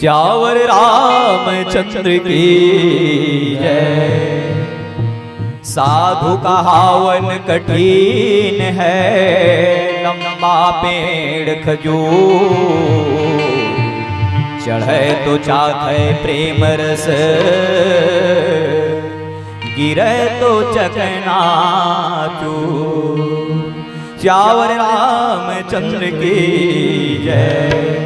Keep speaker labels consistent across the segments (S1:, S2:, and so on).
S1: श्यावर रामचंद्र की जय। साधु का हवन कठिन है, लंबा पेड़ खजूर, चढ़े तो चाखे प्रेम रस, गिरे तो चकनाचूर। श्यावर रामचंद्र की जय।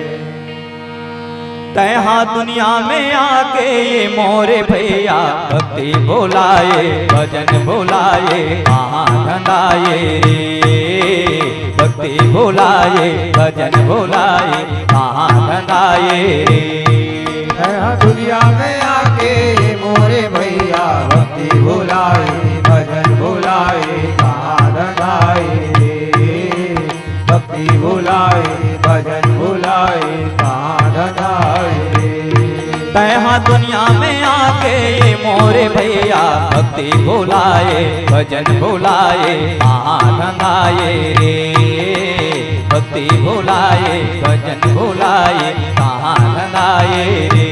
S1: तैहा दुनिया में आके ये मोरे भैया भक्ति बोलाए, भजन बोलाए, महाधनाए रे। भक्ति बोलाए, भजन बोलाए, महाधनाए रे।
S2: तैहा दुनिया में आके ये मोरे भैया भक्ति बोलाए, भजन बोलाए, महाधनाए रे। भक्ति बोलाए, भजन बोलाए, महाधनाए रे।
S1: तैहा दुनिया में आके ये मोरे भैया भक्ति बोलाए, भजन बोलाए, महाधनाए रे। भक्ति बोलाए, भजन बोलाए, महाधनाए रे।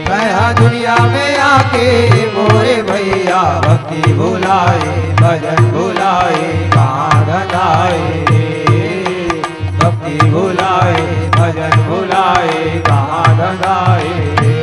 S2: तैहा दुनिया में आके मोरे भैया भक्ति बोलाए, भजन बोलाए, महाधनाए रे। भक्ति बोलाए, भजन बोलाए, महाधनाए रे।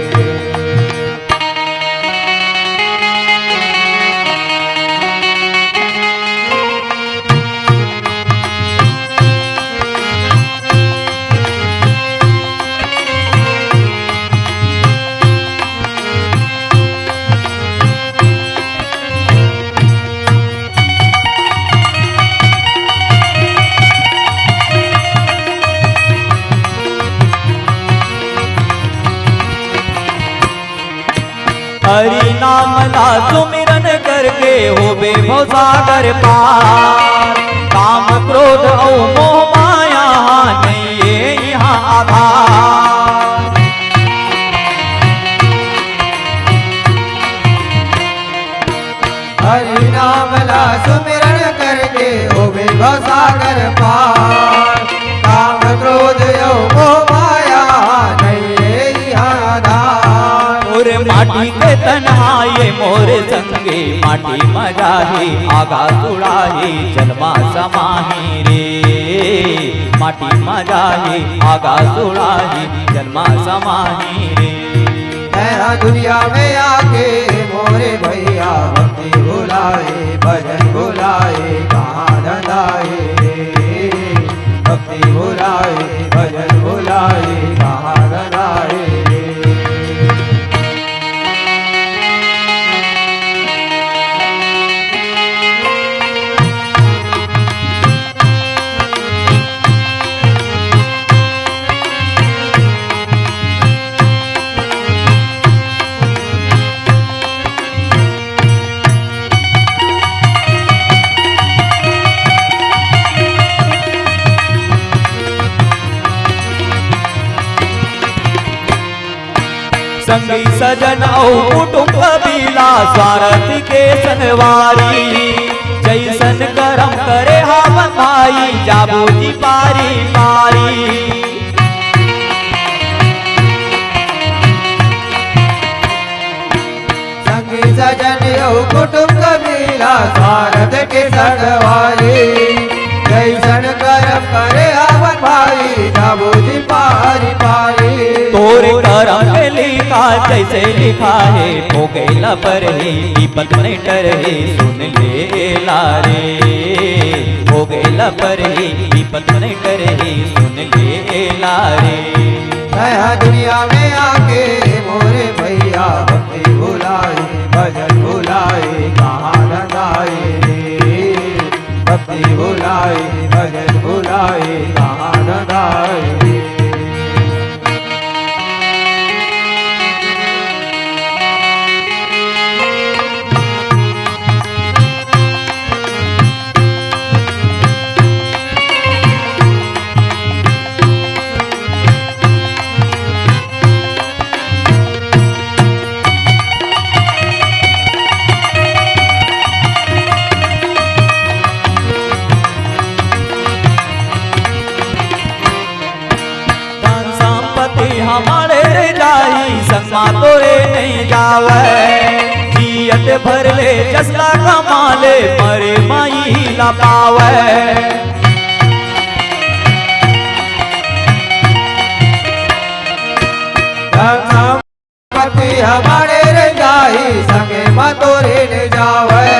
S1: हरि नाम ला सुमिरन करके होबे भवसागर पार। काम क्रोध और मोह माया नहीं है यहाँ आधार।
S2: हरि नाम ला सुमिरन करके होवे भवसागर पार। काम क्रोध योग माया नहीं है यहाँ आधार।
S1: और माटी के तन्हाए मोरे संगे माटी मजाही, आगा सुड़ाही जन्मा समाही रे। माटी मजाही, आगा सुड़ाही जन्मा समाही रे।
S2: तैहा दुनिया में आके मोरे भैया भक्ति बोलाए, भजन बोलाए, महाधनाए रे। भक्ति बोलाए, भजन बोलाए, महाधनाए रे।
S1: संगी सजन और कुटुंब कबीला स्वार्थ के संगवारी। जैसन करम करे हवन भाई जाबो जी पारी पारी।
S2: संगी सजन और कुटुंब कबीला स्वार्थ के संगवारी। जैसन करम करे हवन भाई जाबो जी पारी पारी।
S1: तोरे करम में लिखा जैसे लिखा है, हो गैला पर ही विपत नहीं डरे सुन ले लारे। हो गैला पर ही विपत नहीं डरे सुन ले लारे।
S2: तैहा दुनिया में आके मोरे भैया भक्ति बोलाए, भजन बोलाए, महाधनाए रे। भक्ति बोलाए, भजन बोलाए, महाधनाए रे।
S1: हमारे रे जाई संगमा तोरे नहीं जावे जियत भर ले जसला कमाले मरे माई ला पावे
S2: पति हमारे रे जाई संगे मतोरे ने जावे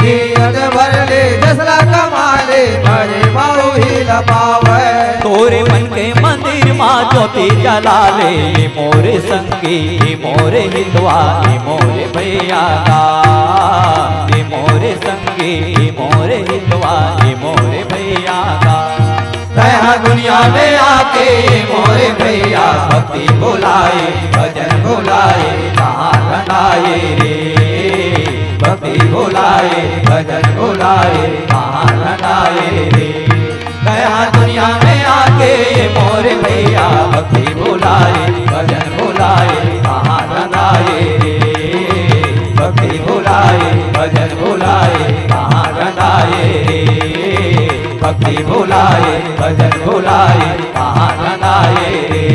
S2: जियत भर ले जसला कमाले मरे माऊ ही लपावे
S1: तोरे मन के मंदिर माँ ज्योति जला ले ये मोरे संगी ये मोरे हितवा ये मोरे भैया का ये मोरे संगी ये मोरे हितवा ये मोरे भैया का
S2: दया दुनिया में आके मोरे भैया भक्ति बुलाए भजन बुलाए कहाँ रंगाए रे भक्ति बुलाए भजन बुलाए कहाँ रंगाए रे दया दुनिया में आके मोरे भैया भक्ति बुलाए भजन बुलाए कहाँ रंगाए रे भक्ति बुलाए भजन बुलाए कहाँ रंगाए रे भक्ति बुलाए भजन बुलाए कहाँ रंगाए रे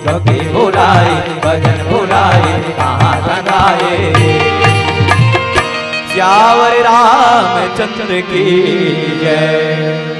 S2: भक्ति बुलाए भजन बुलाए कहाँ रंगाए रे
S1: श्यावर रामचंद्र की जय।